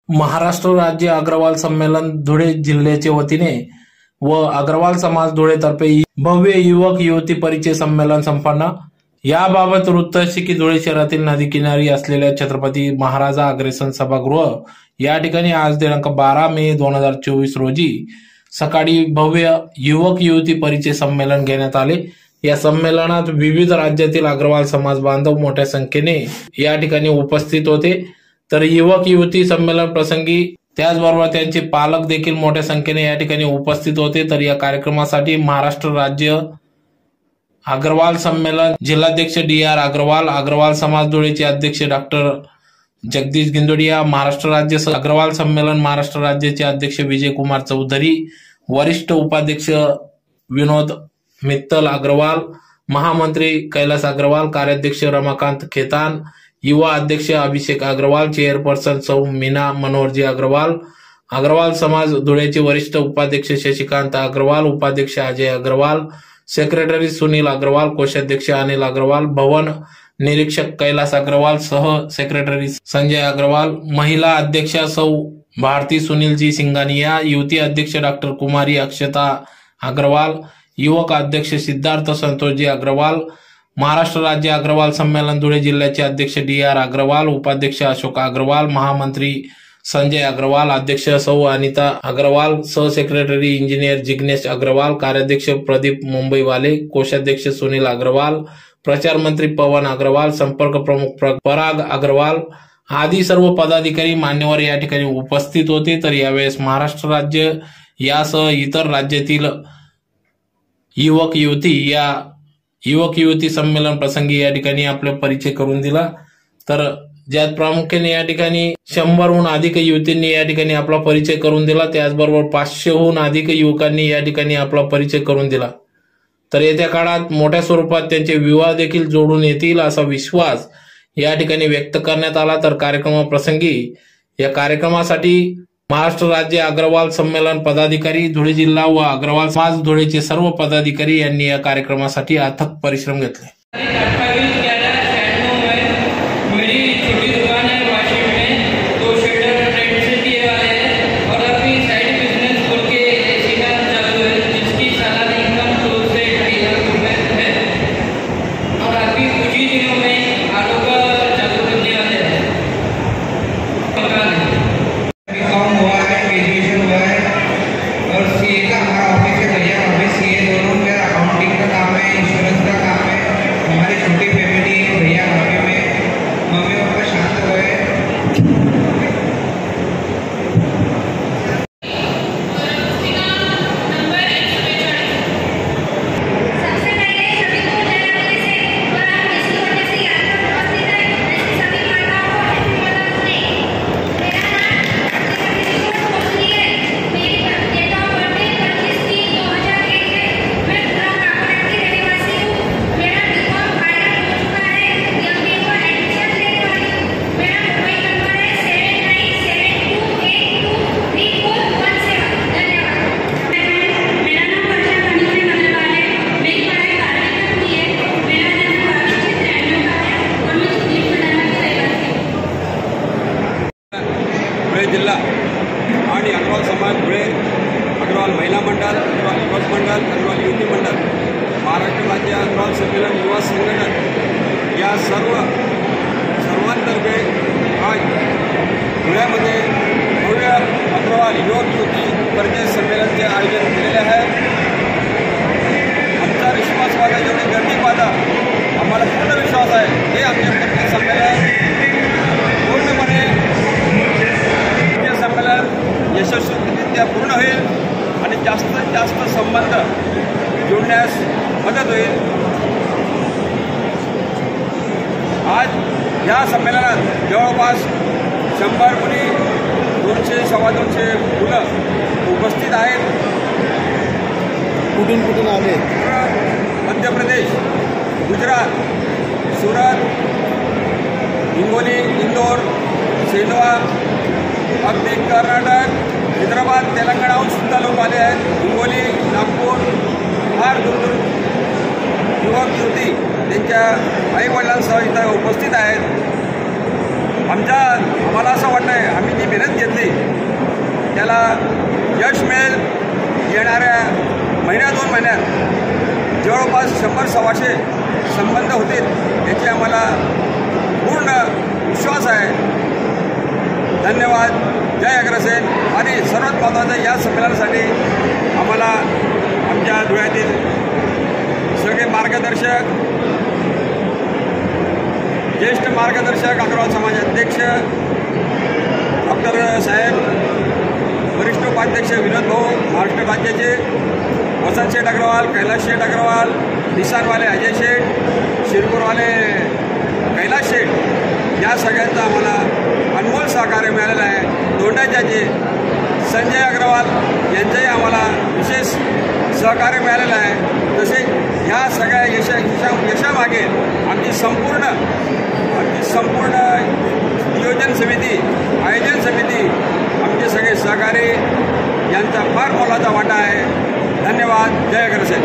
महाराष्ट्र राज्य अग्रवाल संमेलन धुळे जिल्ह्याचे वतीने व अग्रवाल समाज धुळे तर्फे भव्य युवक युवती परिचय संमेलन संपन्न। याबाबत वृत्त असे की धुळे शहरातील नदी किनारी असलेल्या छत्रपती महाराजा अग्रसेन सभागृह या ठिकाणी आज दिनांक 12 मे 2024 रोजी सकाळी भव्य युवक युवती परिचय संमेलन घेण्यात आले। या संमेलनात विविध राज्यातील अग्रवाल समाज बांधव मोठ्या संख्येने या ठिकाणी उपस्थित होते। तर युवक युवती संमेलन प्रसंगी त्याचबरोबर त्यांचे पालक देखील मोठ्या संख्येने या ठिकाणी उपस्थित होते। तर या कार्यक्रमासाठी महाराष्ट्र राज्य अग्रवाल संमेलन जिल्हाध्यक्ष DR अग्रवाल, अग्रवाल समाज धुळेचे अध्यक्ष डॉक्टर जगदीश गिंदोडिया, महाराष्ट्र राज्य अग्रवाल संमेलन महाराष्ट्र राज्याचे अध्यक्ष विजय कुमार चौधरी, वरिष्ठ उपाध्यक्ष विनोद मित्तल अग्रवाल, महामंत्री कैलास अग्रवाल, कार्याध्यक्ष रमाकांत खेतान, युवा अध्यक्ष अभिषेक अग्रवाल, चेअरपर्सन सौ मीना मनोहरजी अग्रवाल, अग्रवाल समाज धुळेचे वरिष्ठ उपाध्यक्ष शशिकांत अग्रवाल, उपाध्यक्ष अजय अग्रवाल, सेक्रेटरी सुनील अग्रवाल, कोषाध्यक्ष अनिल अग्रवाल, भवन निरीक्षक कैलास अग्रवाल, सह सेक्रेटरी संजय अग्रवाल, महिला अध्यक्षा सौ भारती सुनीलजी सिंगानिया, युवती अध्यक्ष डॉक्टर कुमारी अक्षता अग्रवाल, युवक अध्यक्ष सिद्धार्थ संतोषजी अग्रवाल, महाराष्ट्र राज्य अग्रवाल संमेलन धुळे जिल्ह्याचे अध्यक्ष DR अग्रवाल, उपाध्यक्ष अशोक अग्रवाल, महामंत्री संजय अग्रवाल, अध्यक्ष सौ अनिता अग्रवाल, सह सेक्रेटरी इंजिनियर जिग्नेश अग्रवाल, कार्याध्यक्ष प्रदीप मुंबईवाले, कोषाध्यक्ष सुनील अग्रवाल, प्रचार मंत्री पवन अग्रवाल, संपर्क प्रमुख पराग अग्रवाल आदी सर्व पदाधिकारी मान्यवर या ठिकाणी उपस्थित होते। तर यावेळेस महाराष्ट्र राज्य यासह इतर राज्यातील युवक युवती संमेलन प्रसंगी या ठिकाणी आपला परिचय करून दिला। तर ज्यात प्रामुख्याने या ठिकाणी 100हून अधिक युवतींनी या ठिकाणी आपला परिचय करून दिला, त्याचबरोबर 500हून अधिक युवकांनी या ठिकाणी आपला परिचय करून दिला। तर येत्या काळात मोठ्या स्वरूपात त्यांचे विवाह देखील जोडून येतील असा विश्वास या ठिकाणी व्यक्त करण्यात आला। तर कार्यक्रमाप्रसंगी या कार्यक्रमासाठी महाराष्ट्र राज्य अग्रवाल संमेलन पदाधिकारी धुळे जिल्हा व अग्रवाल समाज धुळेचे सर्व पदाधिकारी यांनी या कार्यक्रमासाठी अथक परिश्रम घेतले। जिल्हा आणि अग्रवाल समाज धुळे, अग्रवाल महिला मंडळ, अग्रवाल युवक मंडळ, अग्रवाल युवती मंडळ, महाराष्ट्र राज्य अग्रवाल संमेलन युवा संघटन या सर्वांतर्फे आज धुळ्यामध्ये भव्य अग्रवाल युवक युवती परिचय संमेलनाचे आयोजन केलेले आहे। आमचा विश्वास पाहता, जेवढी गर्दी पाहता आम्हाला पूर्ण विश्वास आहे हे आमचे परिचय संमेलन पूर्णपणे यशस्वीरित्या पूर्ण होईल आणि जास्तीत जास्त संबंध जोडण्यास मदत होईल। आज या संमेलनात जवळपास 100 मुली 200-250 मुलं उपस्थित आहेत। कुठून आले? मध्य प्रदेश, गुजरात, सुरत, हिंगोली, इंदोर, सेंधवा, अगदी कर्नाटक, हैदराबाद, तेलंगणाहून सुद्धा लोक आले आहेत। हिंगोली, नागपूर, फार दूर युवक युवती त्यांच्या आईवडिलांसह इथं उपस्थित आहेत। आम्हाला असं वाटतं आहे, आम्ही जी मेहनत घेतली त्याला यश मिळेल. येणाऱ्या महिन्या 2 महिन्यात जवळपास 100-125 संबंध होतील याची आम्हाला पूर्ण विश्वास आहे. धन्यवाद. जय अग्रसेन. आणि सर्वात महत्त्वाचं या संमेलनासाठी आम्हाला आमच्या धुळ्यातील सगळे मार्गदर्शक, ज्येष्ठ मार्गदर्शक, अग्रवाल समाज अध्यक्ष डॉक्टर साहेब, वरिष्ठ उपाध्यक्ष विनोद भाऊ, महाराष्ट्र राज्याचे वसंत शेठ अग्रवाल, कैलाश शेठ अग्रवाल, निसानवाले अजय शेठ, शिरपूरवाले कैलाश शेठ, या सगळ्यांचं आम्हाला अनमोल सहकार्य मिळालेलं आहे. दोंडाच्याचे संजय अग्रवाल यांचंही आम्हाला विशेष सहकार्य मिळालेलं आहे. तसेच ह्या सगळ्या यशामागे आमची संपूर्ण नियोजन समिती, आयोजन समिती, आमचे सगळे सहकारी यांचा फार मोलाचा वाटा आहे. धन्यवाद. जय अग्रसेन.